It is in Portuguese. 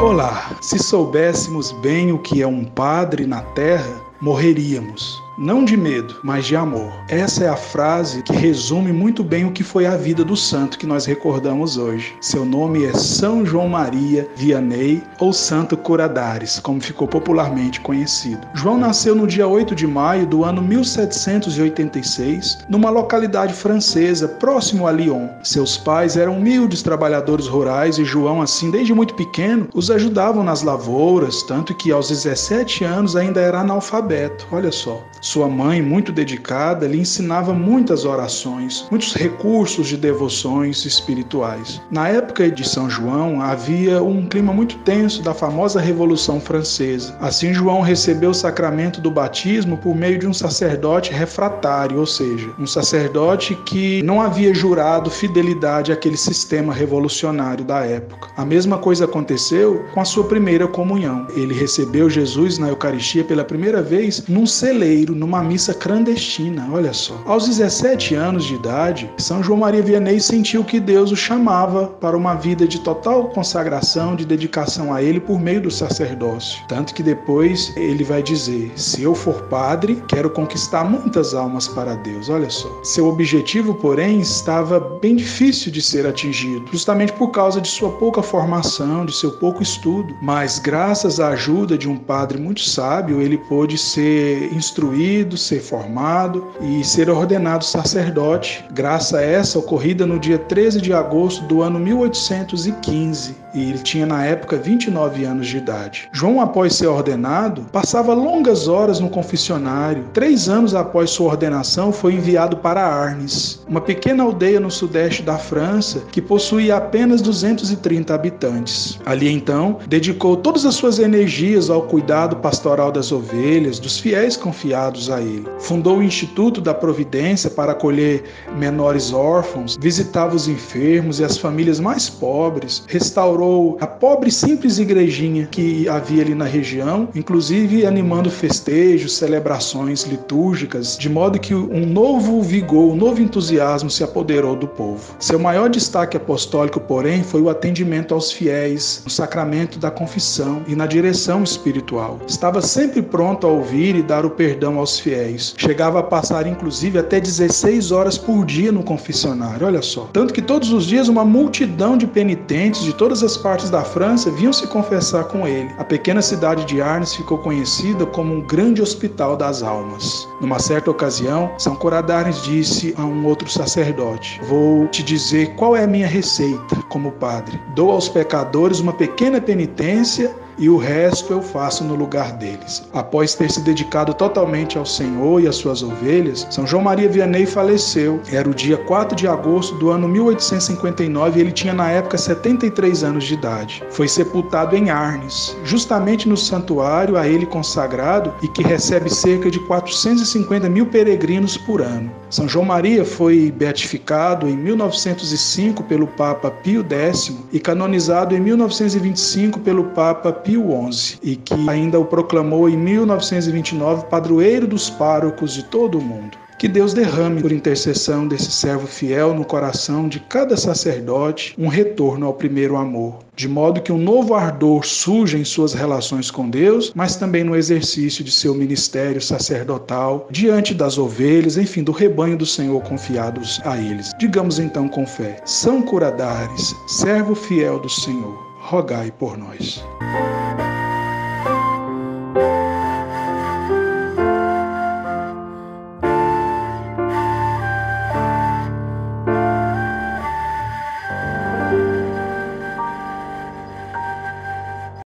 Olá, se soubéssemos bem o que é um padre na terra, morreríamos. Não de medo, mas de amor. Essa é a frase que resume muito bem o que foi a vida do santo que nós recordamos hoje. Seu nome é São João Maria Vianney, ou Santo Curadares, como ficou popularmente conhecido. João nasceu no dia 8 de maio do ano 1786, numa localidade francesa próximo a Lyon. Seus pais eram humildes trabalhadores rurais e João, assim, desde muito pequeno, os ajudavam nas lavouras, tanto que aos 17 anos ainda era analfabeto. Olha só. Sua mãe, muito dedicada, lhe ensinava muitas orações, muitos recursos de devoções espirituais. Na época de São João, havia um clima muito tenso da famosa Revolução Francesa. Assim, João recebeu o sacramento do batismo por meio de um sacerdote refratário, ou seja, um sacerdote que não havia jurado fidelidade àquele sistema revolucionário da época. A mesma coisa aconteceu com a sua primeira comunhão. Ele recebeu Jesus na Eucaristia pela primeira vez num celeiro, numa missa clandestina, olha só. Aos 17 anos de idade, São João Maria Vianney sentiu que Deus o chamava para uma vida de total consagração, de dedicação a Ele por meio do sacerdócio. Tanto que depois ele vai dizer: se eu for padre, quero conquistar muitas almas para Deus, olha só. Seu objetivo, porém, estava bem difícil de ser atingido, justamente por causa de sua pouca formação, de seu pouco estudo. Mas graças à ajuda de um padre muito sábio, ele pôde ser instruído, ser formado e ser ordenado sacerdote, graças a essa ocorrida no dia 13 de agosto do ano 1815, e ele tinha na época 29 anos de idade. João, após ser ordenado, passava longas horas no confessionário. 3 anos após sua ordenação, foi enviado para Arnes, uma pequena aldeia no sudeste da França que possuía apenas 230 habitantes. Ali então, dedicou todas as suas energias ao cuidado pastoral das ovelhas, dos fiéis confiados a ele. Fundou o Instituto da Providência para acolher menores órfãos, visitava os enfermos e as famílias mais pobres, restaurou a pobre e simples igrejinha que havia ali na região, inclusive animando festejos, celebrações litúrgicas, de modo que um novo vigor, um novo entusiasmo se apoderou do povo. Seu maior destaque apostólico, porém, foi o atendimento aos fiéis, no sacramento da confissão e na direção espiritual. Estava sempre pronto a ouvir e dar o perdão aos fiéis. Chegava a passar, inclusive, até 16 horas por dia no confessionário, olha só. Tanto que todos os dias uma multidão de penitentes de todas as partes da França vinham se confessar com ele. A pequena cidade de Arnes ficou conhecida como um grande hospital das almas. Numa certa ocasião, São Curadares disse a um outro sacerdote: vou te dizer qual é a minha receita como padre. Dou aos pecadores uma pequena penitência e o resto eu faço no lugar deles. Após ter se dedicado totalmente ao Senhor e às suas ovelhas, São João Maria Vianney faleceu. Era o dia 4 de agosto do ano 1859 e ele tinha na época 73 anos de idade. Foi sepultado em Arnes, justamente no santuário a ele consagrado e que recebe cerca de 450 mil peregrinos por ano. São João Maria foi beatificado em 1905 pelo Papa Pio X e canonizado em 1925 pelo Papa Pio XI, e que ainda o proclamou em 1929 padroeiro dos párocos de todo o mundo. Que Deus derrame, por intercessão desse servo fiel, no coração de cada sacerdote um retorno ao primeiro amor, de modo que um novo ardor surja em suas relações com Deus, mas também no exercício de seu ministério sacerdotal, diante das ovelhas, enfim, do rebanho do Senhor confiados a eles. Digamos então com fé: São Curadares, servo fiel do Senhor, rogai por nós.